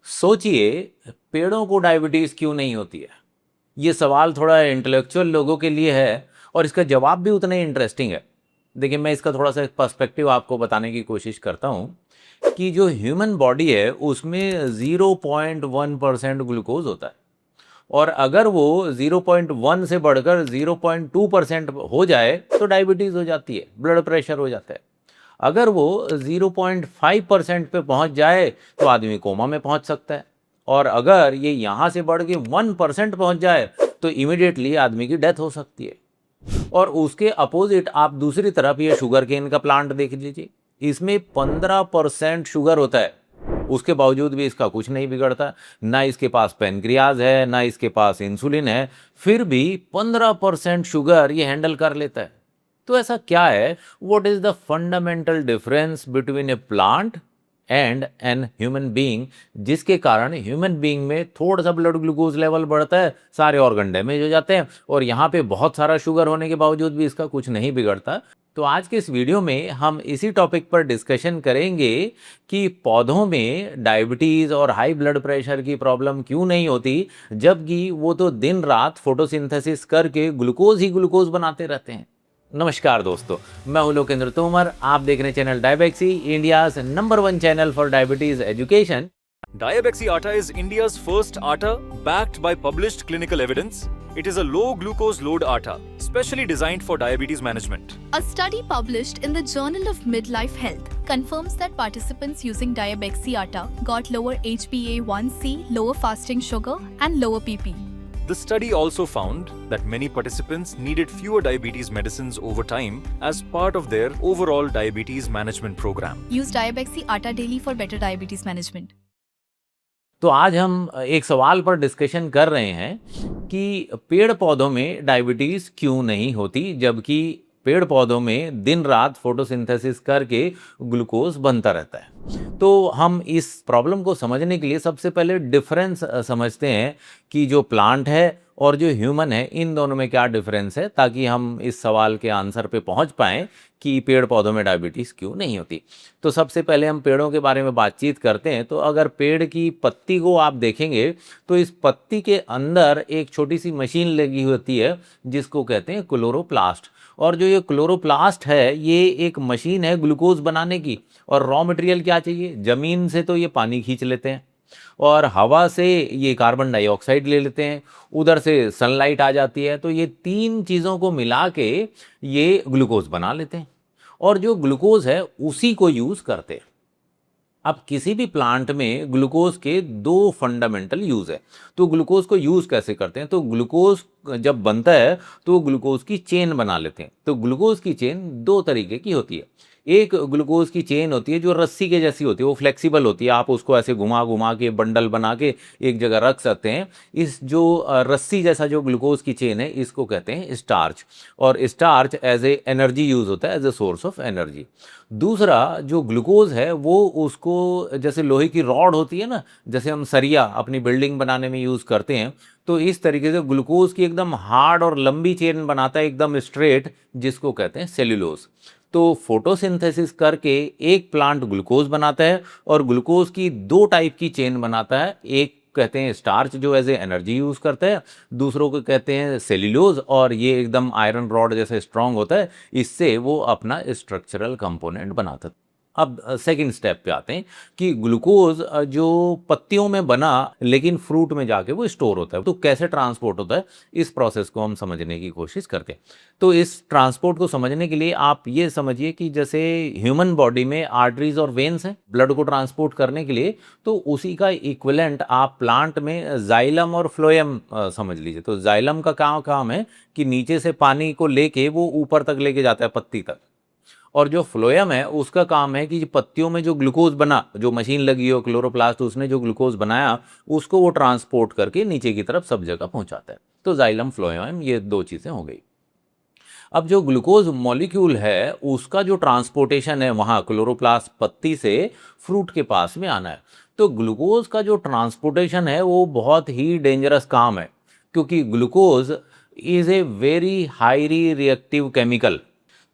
सोचिए, पेड़ों को डायबिटीज क्यों नहीं होती है। ये सवाल थोड़ा इंटेलेक्चुअल लोगों के लिए है और इसका जवाब भी उतना ही इंटरेस्टिंग है। देखिए, मैं इसका थोड़ा सा एक पर्सपेक्टिव आपको बताने की कोशिश करता हूँ कि जो ह्यूमन बॉडी है उसमें 0.1% ग्लूकोज होता है, और अगर वो 0.1 से बढ़कर 0.2% हो जाए तो डायबिटीज हो जाती है, ब्लड प्रेशर हो जाता है। अगर वो 0.5% पे पहुंच जाए तो आदमी कोमा में पहुंच सकता है, और अगर ये यहां से बढ़ के 1% पहुंच जाए तो इमीडिएटली आदमी की डेथ हो सकती है। और उसके अपोजिट आप दूसरी तरफ ये शुगर केन का प्लांट देख लीजिए, इसमें 15% शुगर होता है, उसके बावजूद भी इसका कुछ नहीं बिगड़ता। ना इसके पास पेनक्रियाज है, ना इसके पास इंसुलिन है, फिर भी 15% शुगर ये हैंडल कर लेता है। तो ऐसा क्या है? What is the fundamental difference between A plant and an human being, जिसके कारण ह्यूमन बीइंग में थोड़ा सा ब्लड ग्लूकोज लेवल बढ़ता है, सारे ऑर्गन डैमेज हो जाते हैं, और यहाँ पे बहुत सारा शुगर होने के बावजूद भी इसका कुछ नहीं बिगड़ता। तो आज के इस वीडियो में हम इसी टॉपिक पर डिस्कशन करेंगे कि पौधों में डायबिटीज और हाई ब्लड प्रेशर की प्रॉब्लम क्यों नहीं होती, जबकि वो तो दिन रात फोटोसिंथेसिस करके ग्लूकोज ही ग्लूकोज बनाते रहते हैं। नमस्कार दोस्तों, मैं हूं लोकेंद्र तोमर। आप देख रहे हैं channel Diabexi, India number 1 channel for diabetes education. Diabexi Atta is India's first atta backed by published clinical evidence. It is a low glucose load atta, specially designed for diabetes management. A study published in the Journal of Midlife Health confirms that participants using Diabexi Atta got lower HbA1c, lower fasting sugar, and lower PP. The study also found that many participants needed fewer diabetes medicines over time as part of their overall diabetes management program. Use Diabexi Atta daily for better diabetes management. तो आज हम एक सवाल पर discussion कर रहे हैं कि पेड़ पौधों में डायबिटीज क्यों नहीं होती, जबकि पेड़ पौधों में दिन रात फोटोसिंथेसिस करके ग्लूकोज बनता रहता है। तो हम इस प्रॉब्लम को समझने के लिए सबसे पहले डिफरेंस समझते हैं कि जो प्लांट है और जो ह्यूमन है, इन दोनों में क्या डिफरेंस है, ताकि हम इस सवाल के आंसर पे पहुंच पाएं कि पेड़ पौधों में डायबिटीज़ क्यों नहीं होती। तो सबसे पहले हम पेड़ों के बारे में बातचीत करते हैं। तो अगर पेड़ की पत्ती को आप देखेंगे तो इस पत्ती के अंदर एक छोटी सी मशीन लगी होती है जिसको कहते हैं क्लोरोप्लास्ट। और जो ये क्लोरोप्लास्ट है, ये एक मशीन है ग्लूकोज बनाने की। और रॉ मटेरियल क्या चाहिए? ज़मीन से तो ये पानी खींच लेते हैं, और हवा से ये कार्बन डाइऑक्साइड ले लेते हैं, उधर से सनलाइट आ जाती है, तो ये तीन चीज़ों को मिला के ये ग्लूकोज बना लेते हैं, और जो ग्लूकोज है उसी को यूज़ करते हैं। अब किसी भी प्लांट में ग्लूकोज के दो फंडामेंटल यूज़ है। तो ग्लूकोज को यूज़ कैसे करते हैं? तो ग्लूकोज जब बनता है तो ग्लूकोज की चेन बना लेते हैं। तो ग्लूकोज की चेन दो तरीके की होती है। एक ग्लूकोज की चेन होती है जो रस्सी के जैसी होती है, वो फ्लेक्सिबल होती है, आप उसको ऐसे घुमा घुमा के बंडल बना के एक जगह रख सकते हैं। इस जो रस्सी जैसा जो ग्लूकोज की चेन है, इसको कहते हैं स्टार्च, और starch as a energy use होता है, as a source of energy. दूसरा जो ग्लूकोज है वो उसको, जैसे लोहे की रॉड होती है ना, जैसे हम सरिया अपनी बिल्डिंग बनाने में यूज़ करते हैं, तो इस तरीके से ग्लूकोज की एकदम हार्ड और लंबी चेन बनाता है, एकदम स्ट्रेट, जिसको कहते हैं सेल्यूलोज। तो फोटोसिंथेसिस करके एक प्लांट ग्लूकोज बनाता है, और ग्लूकोज की दो टाइप की चेन बनाता है। एक कहते हैं स्टार्च जो एज ए एनर्जी यूज करता है, दूसरों को कहते हैं सेल्यूलोज, और ये एकदम आयरन रॉड जैसे स्ट्रांग होता है, इससे वो अपना स्ट्रक्चरल कंपोनेंट बनाता है। अब सेकंड स्टेप पे आते हैं कि ग्लूकोज जो पत्तियों में बना लेकिन फ्रूट में जाके वो स्टोर होता है, तो कैसे ट्रांसपोर्ट होता है, इस प्रोसेस को हम समझने की कोशिश करते हैं। तो इस ट्रांसपोर्ट को समझने के लिए आप ये समझिए कि जैसे ह्यूमन बॉडी में आर्टरीज और वेन्स हैं ब्लड को ट्रांसपोर्ट करने के लिए, तो उसी का इक्विवेलेंट आप प्लांट में जाइलम और फ्लोएम समझ लीजिए। तो जाइलम का काम है कि नीचे से पानी को लेके वो ऊपर तक लेके जाता है, पत्ती तक, और जो फ्लोएम है उसका काम है कि पत्तियों में जो ग्लूकोज बना, जो मशीन लगी हो क्लोरोप्लास्ट, उसने जो ग्लूकोज बनाया उसको वो ट्रांसपोर्ट करके नीचे की तरफ सब जगह पहुंचाता है। तो जाइलम फ्लोएम, ये दो चीज़ें हो गई। अब जो ग्लूकोज मॉलिक्यूल है उसका जो ट्रांसपोर्टेशन है वहाँ क्लोरोप्लास्ट पत्ती से फ्रूट के पास में आना है। तो ग्लूकोज का जो ट्रांसपोर्टेशन है वो बहुत ही डेंजरस काम है, क्योंकि glucose is a very highly reactive chemical.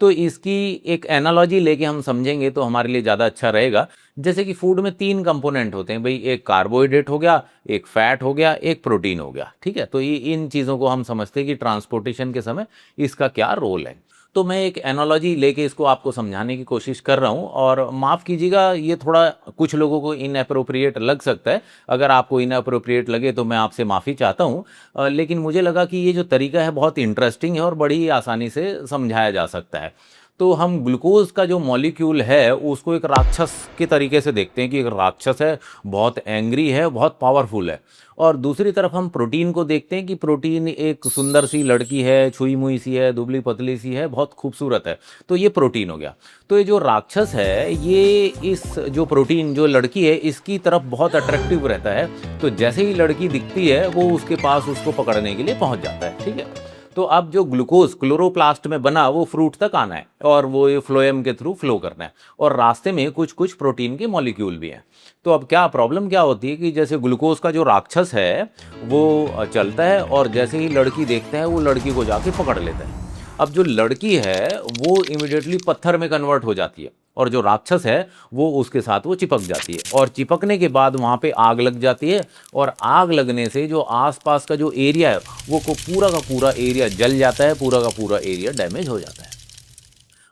तो इसकी एक एनालॉजी लेके हम समझेंगे तो हमारे लिए ज़्यादा अच्छा रहेगा। जैसे कि फूड में 3 कंपोनेंट होते हैं भाई, एक कार्बोहाइड्रेट हो गया, एक फैट हो गया, एक प्रोटीन हो गया, ठीक है। तो ये इन चीज़ों को हम समझते हैं कि ट्रांसपोर्टेशन के समय इसका क्या रोल है। तो मैं एक एनालॉजी लेके इसको आपको समझाने की कोशिश कर रहा हूँ, और माफ़ कीजिएगा ये थोड़ा कुछ लोगों को इनएप्रोप्रिएट लग सकता है। अगर आपको इनएप्रोप्रिएट लगे तो मैं आपसे माफ़ी चाहता हूँ, लेकिन मुझे लगा कि ये जो तरीका है बहुत इंटरेस्टिंग है और बड़ी आसानी से समझाया जा सकता है। तो हम ग्लूकोज का जो मॉलिक्यूल है उसको एक राक्षस के तरीके से देखते हैं कि एक राक्षस है, बहुत एंग्री है, बहुत पावरफुल है। और दूसरी तरफ हम प्रोटीन को देखते हैं कि प्रोटीन एक सुंदर सी लड़की है, छुई मुई सी है, दुबली पतली सी है, बहुत खूबसूरत है। तो ये प्रोटीन हो गया। तो ये जो राक्षस है ये इस जो प्रोटीन जो लड़की है इसकी तरफ बहुत अट्रैक्टिव रहता है। तो जैसे ही लड़की दिखती है वो उसके पास उसको पकड़ने के लिए पहुंच जाता है, ठीक है। तो अब जो ग्लूकोज क्लोरोप्लास्ट में बना वो फ्रूट तक आना है और वो ये फ्लोएम के थ्रू फ्लो करना है, और रास्ते में कुछ कुछ प्रोटीन के मॉलिक्यूल भी हैं। तो अब क्या प्रॉब्लम क्या होती है कि जैसे ग्लूकोज का जो राक्षस है वो चलता है और जैसे ही लड़की देखता है वो लड़की को जाके पकड़ लेता है। अब जो लड़की है वो इमिडिएटली पत्थर में कन्वर्ट हो जाती है और जो राक्षस है वो उसके साथ वो चिपक जाती है, और चिपकने के बाद वहाँ पे आग लग जाती है, और आग लगने से जो आसपास का जो एरिया है वो को पूरा का पूरा एरिया जल जाता है, पूरा का पूरा एरिया डैमेज हो जाता है।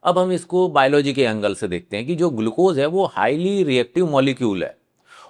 अब हम इसको बायोलॉजी के एंगल से देखते हैं कि जो ग्लूकोज है वो हाईली रिएक्टिव मॉलिक्यूल है,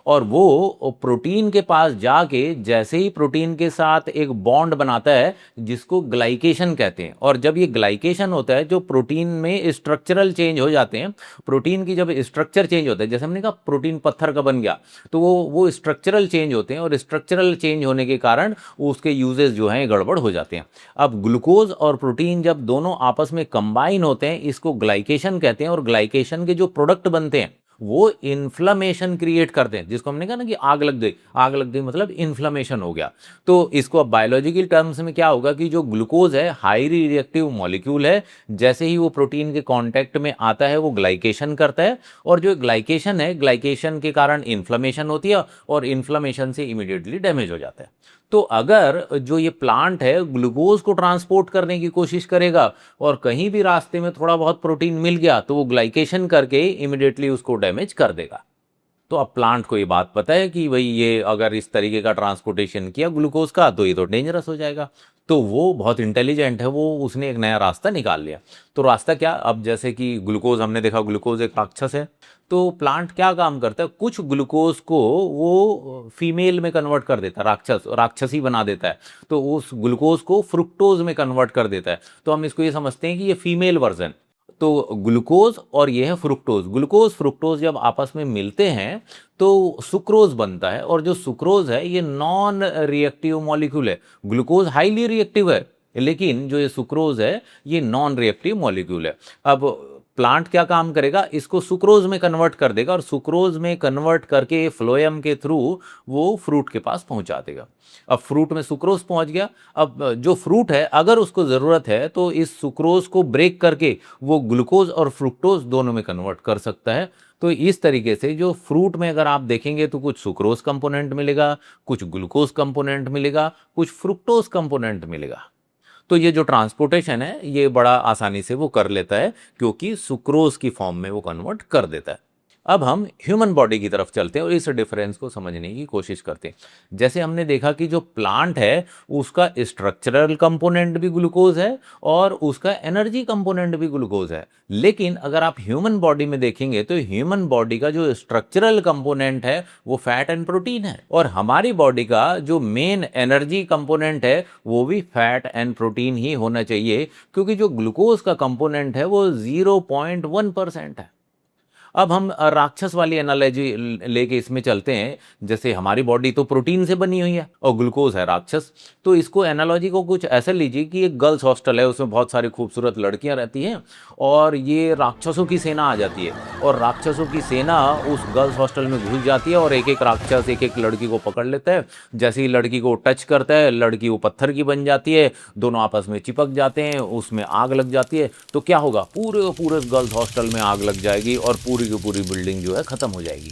और वो प्रोटीन के पास जाके जैसे ही प्रोटीन के साथ एक बॉन्ड बनाता है जिसको ग्लाइकेशन कहते हैं, और जब ये ग्लाइकेशन होता है जो प्रोटीन में स्ट्रक्चरल चेंज हो जाते हैं, प्रोटीन की जब स्ट्रक्चर चेंज होता है, जैसे हमने कहा प्रोटीन पत्थर का बन गया, तो वो स्ट्रक्चरल चेंज होते हैं, और स्ट्रक्चरल चेंज होने के कारण उसके यूजेस जो हैं गड़बड़ हो जाते हैं। अब ग्लूकोज और प्रोटीन जब दोनों आपस में कंबाइन होते हैं इसको ग्लाइकेशन कहते हैं, और ग्लाइकेशन के जो प्रोडक्ट बनते हैं वो इन्फ्लामेशन क्रिएट करते हैं, जिसको हमने कहा ना कि आग लग गई, आग लग गई मतलब इन्फ्लामेशन हो गया। तो इसको अब बायोलॉजिकल टर्म्स में क्या होगा कि जो ग्लूकोज है हाईली रिएक्टिव मॉलिक्यूल है, जैसे ही वो प्रोटीन के कांटेक्ट में आता है वो ग्लाइकेशन करता है, और जो ग्लाइकेशन है ग्लाइकेशन के कारण इन्फ्लामेशन होती है, और इन्फ्लामेशन से इमीडिएटली डैमेज हो जाता है। तो अगर जो ये प्लांट है ग्लूकोज को ट्रांसपोर्ट करने की कोशिश करेगा और कहीं भी रास्ते में थोड़ा बहुत प्रोटीन मिल गया तो वो ग्लाइकेशन करके इमीडिएटली उसको डैमेज कर देगा। तो अब प्लांट को ये बात पता है कि भाई ये अगर इस तरीके का ट्रांसपोर्टेशन किया ग्लूकोज का तो ये तो डेंजरस हो जाएगा। तो वो बहुत इंटेलिजेंट है, वो उसने एक नया रास्ता निकाल लिया। तो रास्ता क्या, अब जैसे कि ग्लूकोज हमने देखा ग्लूकोज एक राक्षस है, तो प्लांट क्या काम करता है, कुछ ग्लूकोज को वो फीमेल में कन्वर्ट कर देता है, राक्षसी बना देता है, तो उस ग्लूकोज को फ्रुक्टोज में कन्वर्ट कर देता है। तो हम इसको ये समझते हैं कि ये फीमेल वर्जन। तो ग्लूकोज और ये है फ्रुक्टोज, ग्लूकोज फ्रुक्टोज जब आपस में मिलते हैं तो सुक्रोज बनता है, और जो सुक्रोज है ये नॉन रिएक्टिव मॉलिक्यूल है। ग्लूकोज हाईली रिएक्टिव है लेकिन जो ये सुक्रोज है ये नॉन रिएक्टिव मॉलिक्यूल है। अब प्लांट क्या काम करेगा, इसको सुक्रोज में कन्वर्ट कर देगा, और सुक्रोज में कन्वर्ट करके फ्लोएम के थ्रू वो फ्रूट के पास पहुंचा देगा। अब फ्रूट में सुक्रोज पहुंच गया। अब जो फ्रूट है अगर उसको ज़रूरत है तो इस सुक्रोज को ब्रेक करके वो ग्लूकोज और फ्रुक्टोज दोनों में कन्वर्ट कर सकता है। तो इस तरीके से जो फ्रूट में अगर आप देखेंगे तो कुछ सुक्रोज कंपोनेंट मिलेगा, कुछ ग्लूकोज कंपोनेंट मिलेगा, कुछ फ्रुक्टोज कंपोनेंट मिलेगा। तो ये जो ट्रांसपोर्टेशन है ये बड़ा आसानी से वो कर लेता है क्योंकि सुक्रोज की फॉर्म में वो कन्वर्ट कर देता है। अब हम ह्यूमन बॉडी की तरफ चलते हैं और इस डिफरेंस को समझने की कोशिश करते हैं। जैसे हमने देखा कि जो प्लांट है उसका स्ट्रक्चरल कंपोनेंट भी ग्लूकोज है और उसका एनर्जी कंपोनेंट भी ग्लूकोज है, लेकिन अगर आप ह्यूमन बॉडी में देखेंगे तो ह्यूमन बॉडी का जो स्ट्रक्चरल कंपोनेंट है वो फैट एंड प्रोटीन है, और हमारी बॉडी का जो मेन एनर्जी कंपोनेंट है वो भी फैट एंड प्रोटीन ही होना चाहिए, क्योंकि जो ग्लूकोज का कंपोनेंट है वो 0.1% है। अब हम राक्षस वाली एनालॉजी लेके इसमें चलते हैं। जैसे हमारी बॉडी तो प्रोटीन से बनी हुई है और ग्लूकोज है राक्षस, तो इसको एनालॉजी को कुछ ऐसे लीजिए कि एक गर्ल्स हॉस्टल है, उसमें बहुत सारी खूबसूरत लड़कियां रहती हैं और ये राक्षसों की सेना आ जाती है, और राक्षसों की सेना उस गर्ल्स हॉस्टल में घुस जाती है और एक एक राक्षस एक एक लड़की को पकड़ लेता है। जैसे ही लड़की को टच करता है लड़की वो पत्थर की बन जाती है, दोनों आपस में चिपक जाते हैं, उसमें आग लग जाती है। तो क्या होगा, पूरे पूरे गर्ल्स हॉस्टल में आग लग जाएगी और पूरी की पूरी बिल्डिंग जो है खत्म हो जाएगी।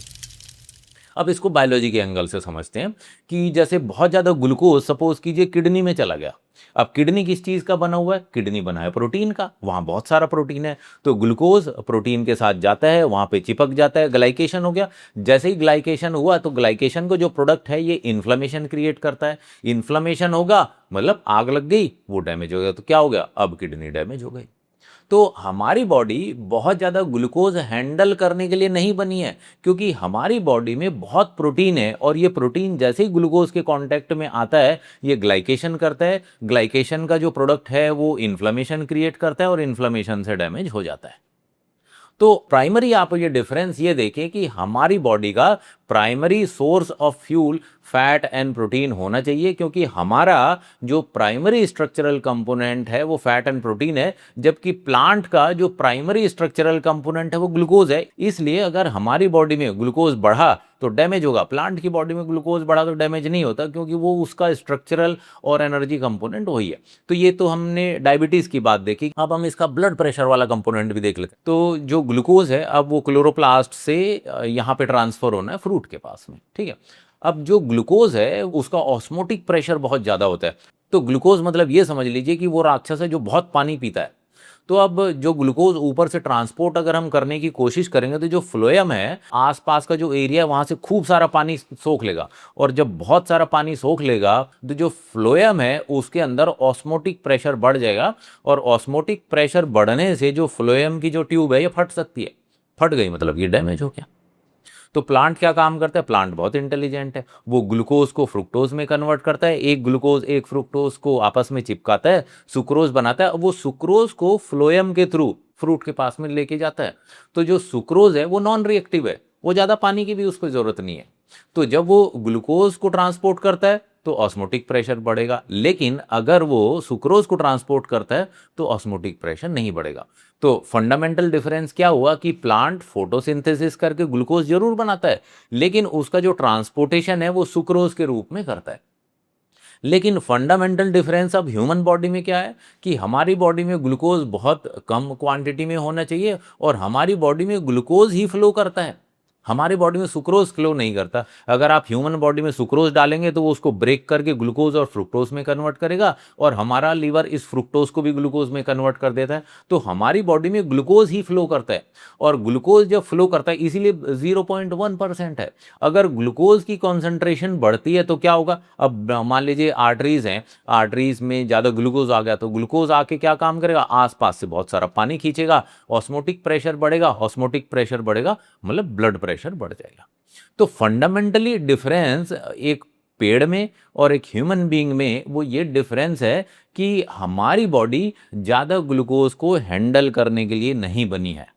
अब इसको बायोलॉजी के एंगल से समझते हैं कि जैसे बहुत ज़्यादा ग्लूकोज सपोज कीजिए किडनी में चला गया, अब किडनी किस चीज़ का बना हुआ है? किडनी बना है प्रोटीन का, वहाँ बहुत सारा प्रोटीन है, तो ग्लूकोज प्रोटीन के साथ जाता है, वहाँ पे चिपक जाता है, ग्लाइकेशन हो गया। जैसे ही ग्लाइकेशन हुआ तो ग्लाइकेशन को जो प्रोडक्ट है ये इन्फ्लेमेशन क्रिएट करता है, इन्फ्लेमेशन होगा मतलब आग लग गई, वो डैमेज हो गया, तो क्या हो गया? अब किडनी डैमेज हो गई। तो हमारी बॉडी बहुत ज़्यादा ग्लूकोज हैंडल करने के लिए नहीं बनी है, क्योंकि हमारी बॉडी में बहुत प्रोटीन है और ये प्रोटीन जैसे ही ग्लूकोज के कांटेक्ट में आता है ये ग्लाइकेशन करता है, ग्लाइकेशन का जो प्रोडक्ट है वो इन्फ्लेमेशन क्रिएट करता है और इन्फ्लेमेशन से डैमेज हो जाता है। तो प्राइमरी आप ये डिफरेंस ये देखें कि हमारी बॉडी का primary source of fuel fat and protein होना चाहिए, क्योंकि हमारा जो प्राइमरी स्ट्रक्चरल कंपोनेंट है वो फैट एंड प्रोटीन है, जबकि प्लांट का जो प्राइमरी स्ट्रक्चरल कंपोनेंट है वो ग्लूकोज है। इसलिए अगर हमारी बॉडी में ग्लूकोज बढ़ा तो डैमेज होगा, प्लांट की बॉडी में ग्लूकोज बढ़ा तो डैमेज नहीं होता, क्योंकि वो उसका स्ट्रक्चरल और एनर्जी कंपोनेंट वही है। तो ये तो हमने डायबिटीज की बात देखी, अब हम इसका ब्लड प्रेशर वाला कंपोनेंट भी देख लेते हैं। तो जो ग्लूकोज है अब वो क्लोरोप्लास्ट से यहाँ पे ट्रांसफर होना है फ्रूट के पास में, ठीक है। अब जो ग्लूकोज है उसका ऑस्मोटिक प्रेशर बहुत ज़्यादा होता है, तो ग्लूकोज मतलब ये समझ लीजिए कि वो राक्षस है जो बहुत पानी पीता है। तो अब जो ग्लूकोज ऊपर से ट्रांसपोर्ट अगर हम करने की कोशिश करेंगे तो जो फ्लोएम है आसपास का जो एरिया है वहाँ से खूब सारा पानी सोख लेगा, और जब बहुत सारा पानी सोख लेगा तो जो फ्लोएम है उसके अंदर ऑस्मोटिक प्रेशर बढ़ जाएगा, और ऑस्मोटिक प्रेशर बढ़ने से जो फ्लोएम की जो ट्यूब है ये फट सकती है, फट गई मतलब ये डैमेज हो गया। तो प्लांट क्या काम करता है? प्लांट बहुत इंटेलिजेंट है, वो ग्लूकोज को फ्रुक्टोज में कन्वर्ट करता है, एक ग्लूकोज एक फ्रुक्टोज को आपस में चिपकाता है, सुक्रोज बनाता है, वो सुक्रोज को फ्लोएम के थ्रू फ्रूट के पास में लेके जाता है। तो जो सुक्रोज है वो नॉन रिएक्टिव है, वो ज़्यादा पानी की भी उसको ज़रूरत नहीं है। तो जब वो ग्लूकोज को ट्रांसपोर्ट करता है तो ऑस्मोटिक प्रेशर बढ़ेगा, लेकिन अगर वो सुक्रोज को ट्रांसपोर्ट करता है तो ऑस्मोटिक प्रेशर नहीं बढ़ेगा। तो फंडामेंटल डिफरेंस क्या हुआ कि प्लांट फोटोसिंथेसिस करके ग्लूकोज जरूर बनाता है, लेकिन उसका जो ट्रांसपोर्टेशन है वो सुक्रोज के रूप में करता है। लेकिन फंडामेंटल डिफरेंस अब ह्यूमन बॉडी में क्या है कि हमारी बॉडी में ग्लूकोज बहुत कम क्वांटिटी में होना चाहिए, और हमारी बॉडी में ग्लूकोज ही फ्लो करता है, हमारी बॉडी में सुक्रोज फ्लो नहीं करता। अगर आप ह्यूमन बॉडी में सुक्रोज डालेंगे तो वो उसको ब्रेक करके ग्लूकोज और फ्रुक्टोज में कन्वर्ट करेगा, और हमारा लीवर इस फ्रुक्टोज को भी ग्लूकोज में कन्वर्ट कर देता है। तो हमारी बॉडी में ग्लूकोज ही फ्लो करता है, और ग्लूकोज जब फ्लो करता है इसीलिए 0.1% है। अगर ग्लूकोज की कॉन्सेंट्रेशन बढ़ती है तो क्या होगा? अब मान लीजिए आर्टरीज हैं, आर्टरीज में ज़्यादा ग्लूकोज आ गया तो ग्लूकोज आके क्या काम करेगा? आसपास से बहुत सारा पानी खींचेगा, ऑस्मोटिक प्रेशर बढ़ेगा, ऑस्मोटिक प्रेशर बढ़ेगा मतलब ब्लड प्रेशर बढ़ जाएगा। तो फंडामेंटली डिफरेंस एक पेड़ में और एक ह्यूमन बीइंग में वो ये डिफरेंस है कि हमारी बॉडी ज़्यादा ग्लूकोज को हैंडल करने के लिए नहीं बनी है,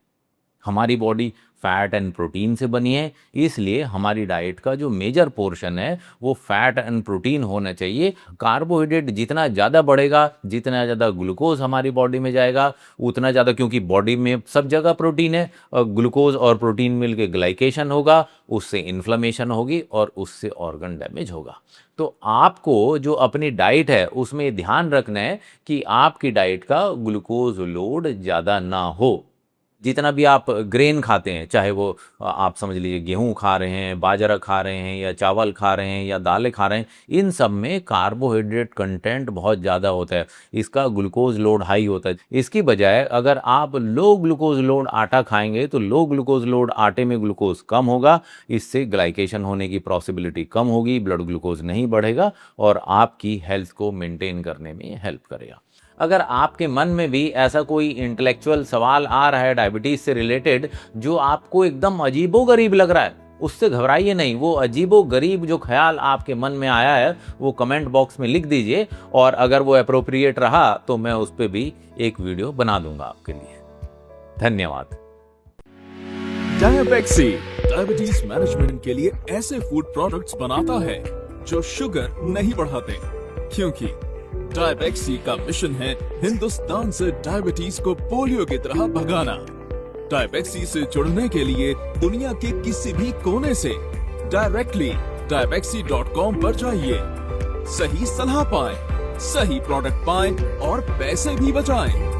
हमारी बॉडी फैट एंड प्रोटीन से बनी है। इसलिए हमारी डाइट का जो मेजर पोर्शन है वो फैट एंड प्रोटीन होना चाहिए। कार्बोहाइड्रेट जितना ज़्यादा बढ़ेगा, जितना ज़्यादा ग्लूकोज हमारी बॉडी में जाएगा उतना ज़्यादा, क्योंकि बॉडी में सब जगह प्रोटीन है, ग्लूकोज और प्रोटीन मिलके ग्लाइकेशन होगा, उससे इन्फ्लेमेशन होगी और उससे ऑर्गन डैमेज होगा। तो आपको जो अपनी डाइट है उसमें ध्यान रखना है कि आपकी डाइट का ग्लूकोज लोड ज़्यादा ना हो। जितना भी आप ग्रेन खाते हैं, चाहे वो आप समझ लीजिए गेहूं खा रहे हैं, बाजरा खा रहे हैं, या चावल खा रहे हैं, या दालें खा रहे हैं, इन सब में कार्बोहाइड्रेट कंटेंट बहुत ज़्यादा होता है, इसका ग्लूकोज लोड हाई होता है। इसकी बजाय अगर आप लो ग्लूकोज लोड आटा खाएंगे तो लो ग्लूकोज लोड आटे में ग्लूकोज कम होगा, इससे ग्लाइकेशन होने की पॉसिबिलिटी कम होगी, ब्लड ग्लूकोज नहीं बढ़ेगा और आपकी हेल्थ को मेंटेन करने में हेल्प करेगा। अगर आपके मन में भी ऐसा कोई इंटेलेक्चुअल सवाल आ रहा है डायबिटीज़ से रिलेटेड जो आपको एकदम अजीबोगरीब लग रहा है, उससे घबराइए नहीं। वो अजीबोगरीब जो ख्याल आपके मन में आया है वो कमेंट बॉक्स में लिख दीजिए, और अगर वो एप्रोप्रिएट रहा तो मैं उस पर भी एक वीडियो बना दूंगा आपके लिए। धन्यवाद। डायबेक्सी डायबिटीज मैनेजमेंट के लिए ऐसे फूड प्रोडक्ट्स बनाता है जो शुगर नहीं बढ़ाते, क्योंकि डायबेक्सी का मिशन है हिंदुस्तान से डायबिटीज को पोलियो की तरह भगाना। डायबेक्सी से जुड़ने के लिए दुनिया के किसी भी कोने से डायरेक्टली diabecsy.com पर जाइए, सही सलाह पाएं, सही प्रोडक्ट पाएं और पैसे भी बचाएं।